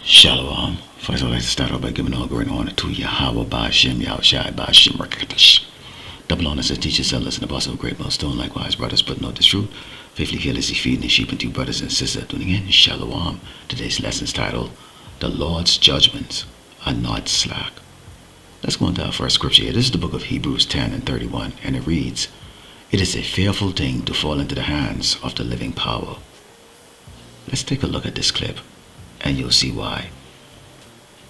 Shalom. First, I'd like to start off by giving all great honor to Yahweh Ba'Shem Yahushai Ba'Shem Rakatash. Double honors as teachers, sellers, and apostles of great millstone. Likewise, brothers, but not this truth. Faithfully, fearlessly feeding the sheep, and to brothers and sisters tuning in. Shalom. Today's lesson is titled, The Lord's Judgments Are Not Slack. Let's go into our first scripture here. This is the book of Hebrews 10 and 31, and it reads, It is a fearful thing to fall into the hands of the living power. Let's take a look at this clip, and you'll see why.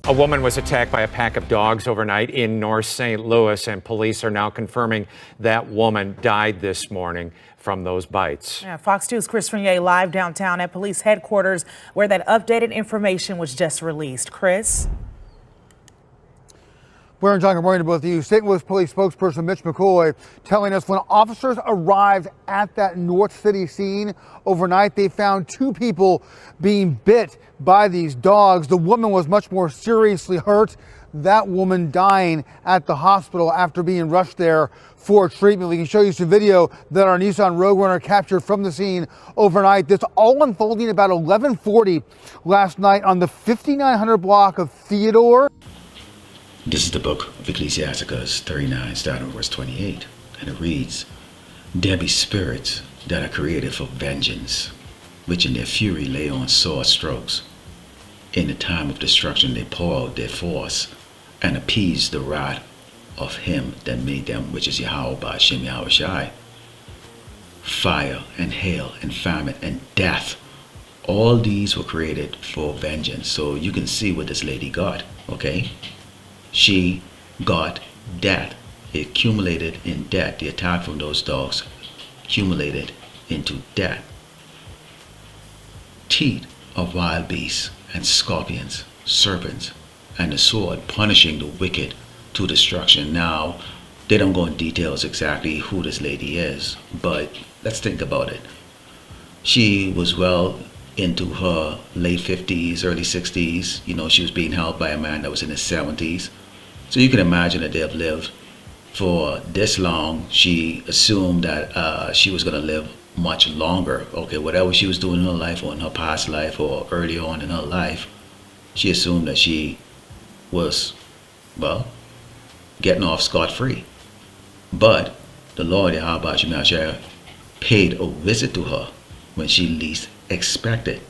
A woman was attacked by a pack of dogs overnight in North St. Louis, and police are now confirming that woman died this morning from those bites. Yeah, Fox 2's Chris Renier live downtown at police headquarters where that updated information was just released. Chris? Blair and John, good morning to both of you. St. Louis Police spokesperson Mitch McCoy telling us when officers arrived at that North City scene overnight, they found two people being bit by these dogs. The woman was much more seriously hurt. That woman dying at the hospital after being rushed there for treatment. We can show you some video that our Nissan Rogue Runner captured from the scene overnight. This all unfolding about 11:40 last night on the 5900 block of Theodore. This is the book of Ecclesiasticus 39, starting verse 28, and it reads, There be spirits that are created for vengeance, which in their fury lay on sore strokes. In the time of destruction they pour out their force, and appease the wrath of him that made them, which is Yahweh Ba'Shem Yahushai. Fire and hail and famine and death, all these were created for vengeance. So you can see what this lady got, okay? She got death. It accumulated in death. The attack from those dogs accumulated into death. Teeth of wild beasts and scorpions, serpents, and the sword punishing the wicked to destruction. Now, they don't go in details exactly who this lady is, but let's think about it. She was well into her late 50s, early 60s. You know, she was being held by a man that was in his 70s. So you can imagine that they have lived for this long. She assumed that she was going to live much longer. Okay, whatever she was doing in her life or in her past life or early on in her life, she assumed that she was, well, getting off scot-free. But the Lord, Yahweh Ba'Shem Yahushai, paid a visit to her when she least expected.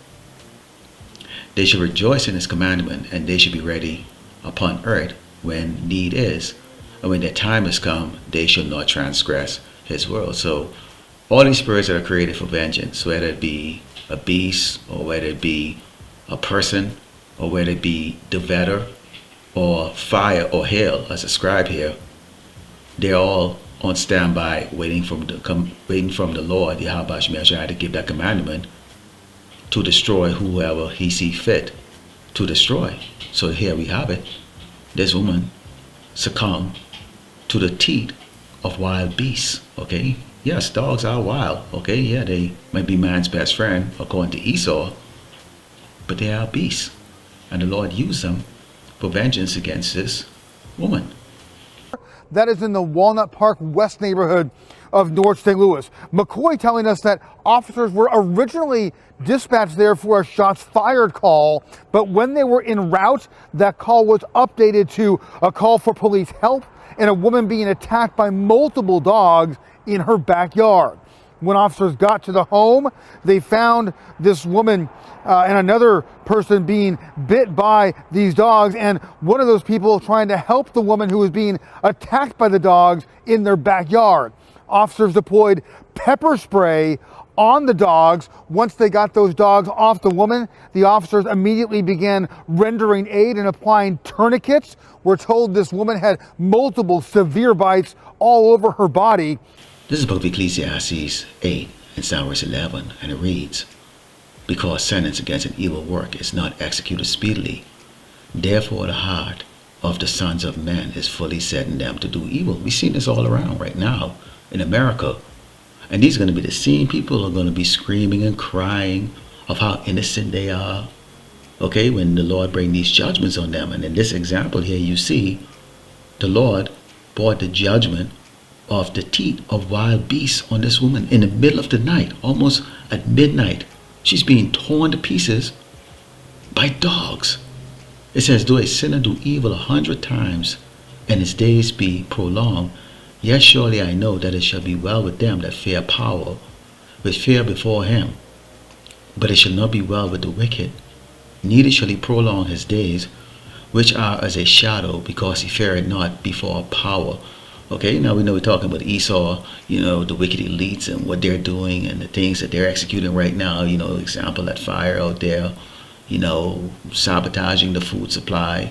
They should rejoice in his commandment, and they should be ready upon earth when need is, and when their time has come, they shall not transgress his word. So all these spirits that are created for vengeance, whether it be a beast, or whether it be a person, or whether it be the vetter, or fire, or hail, as described here, they're all on standby, waiting from the Lord, Yahweh Ba'Shem Yahushai, to give that commandment to destroy whoever he see fit to destroy. So here we have it. This woman succumbed to the teeth of wild beasts, okay? Yes, dogs are wild, okay? Yeah, they might be man's best friend, according to Esau, but they are beasts. And the Lord used them for vengeance against this woman. That is in the Walnut Park West neighborhood of North St. Louis. McCoy telling us that officers were originally dispatched there for a shots fired call, but when they were en route, that call was updated to a call for police help and a woman being attacked by multiple dogs in her backyard. When officers got to the home, they found this woman and another person being bit by these dogs, and one of those people trying to help the woman who was being attacked by the dogs in their backyard. Officers deployed pepper spray on the dogs. Once they got those dogs off the woman, the officers immediately began rendering aid and applying tourniquets. We're told this woman had multiple severe bites all over her body. This is the book of Ecclesiastes 8 and verse 11, and it reads, Because sentence against an evil work is not executed speedily, therefore the heart of the sons of men is fully set in them to do evil. We've seen this all around right now in America. And these are going to be the same people who are going to be screaming and crying of how innocent they are, okay, when the Lord bring these judgments on them. And in this example here, you see the Lord brought the judgment of the teeth of wild beasts on this woman in the middle of the night, almost at midnight. She's being torn to pieces by dogs. It says, though a sinner do evil 100 times, and his days be prolonged, yet surely I know that it shall be well with them that fear power, which fear before him. But it shall not be well with the wicked, neither shall he prolong his days, which are as a shadow, because he feareth not before power. Okay, now we know we're talking about Esau, the wicked elites and what they're doing and the things that they're executing right now. Example, that fire out there, sabotaging the food supply,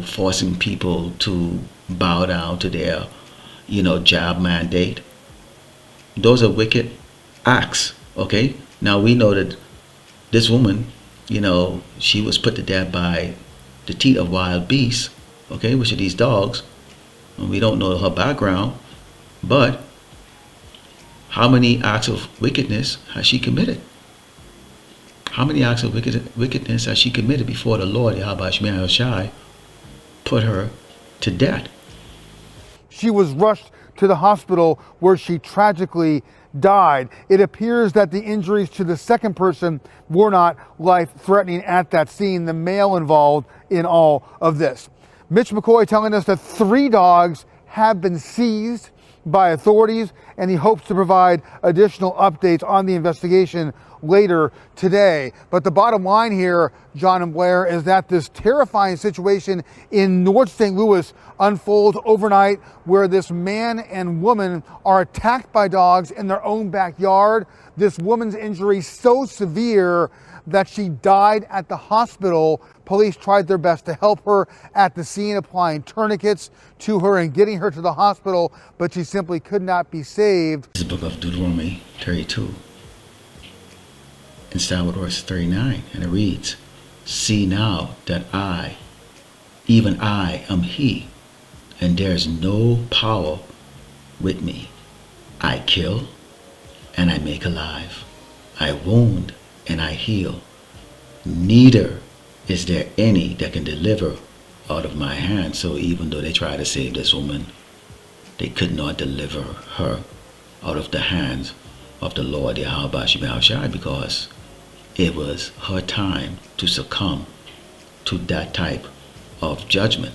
forcing people to bow down to their, job mandate. Those are wicked acts, okay? Now we know that this woman, she was put to death by the teeth of wild beasts, okay, which are these dogs. And we don't know her background, but how many acts of wickedness has she committed? How many acts of wickedness has she committed before the Lord, Yahweh Shemel Shai, put her to death? She was rushed to the hospital where she tragically died. It appears that the injuries to the second person were not life-threatening at that scene, the male involved in all of this. Mitch McCoy telling us that 3 dogs have been seized by authorities, and he hopes to provide additional updates on the investigation later today. But the bottom line here, John and Blair, is that this terrifying situation in North St. Louis unfolds overnight, where this man and woman are attacked by dogs in their own backyard. This woman's injury so severe that she died at the hospital. Police tried their best to help her at the scene, applying tourniquets to her and getting her to the hospital, but she simply could not be saved. This is the book of Deuteronomy 32. And start with verse 39, and it reads, See now that I, even I, am he, and there is no power with me. I kill, and I make alive. I wound, and I heal. Neither is there any that can deliver out of my hand. So even though they tried to save this woman, they could not deliver her out of the hands of the Lord Yahweh Shemel Shai, because it was her time to succumb to that type of judgment.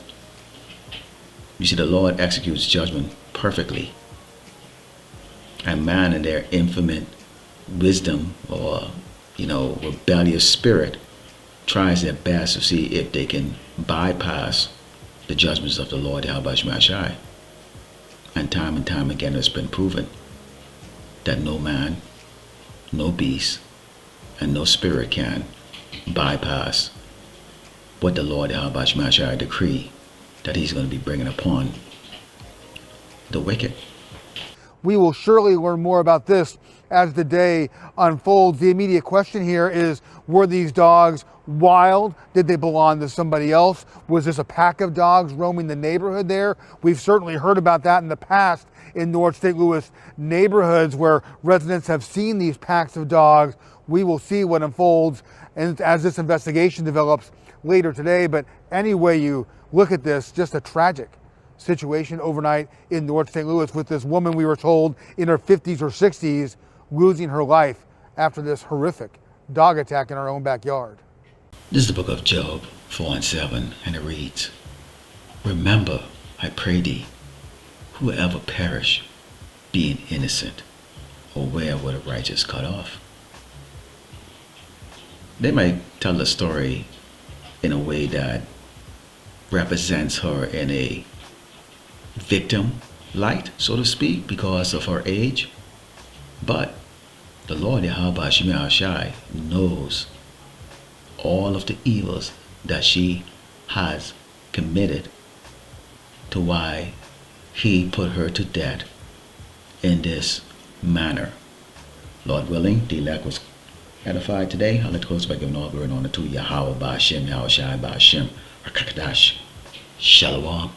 You see, the Lord executes judgment perfectly. And man in their infinite wisdom or, rebellious spirit tries their best to see if they can bypass the judgments of the Lord Yahweh Shemel Shai. And time again it's been proven that no man, no beast, and no spirit can bypass what the Lord Yahweh Shemel Shai decree that he's going to be bringing upon the wicked. We will surely learn more about this as the day unfolds. The immediate question here is, were these dogs wild? Did they belong to somebody else? Was this a pack of dogs roaming the neighborhood there? We've certainly heard about that in the past in North St. Louis neighborhoods where residents have seen these packs of dogs. We will see what unfolds and as this investigation develops later today. But any way you look at this, just a tragic situation overnight in North St. Louis with this woman, we were told, in her 50s or 60s, losing her life after this horrific dog attack in her own backyard. This is the book of Job 4 and 7, and it reads, Remember, I pray thee, whoever perish, being innocent, or where were the righteous cut off? They might tell the story in a way that represents her in a victim light, so to speak, because of her age. But the Lord Yahweh Shemel Shai knows all of the evils that she has committed to why he put her to death in this manner. Lord willing, the elect was edified today. I'll let close by giving all glory and honor to Yahweh Ba'ashem, Yahweh Shai Ba'ashem, Rakakadash, Shalom.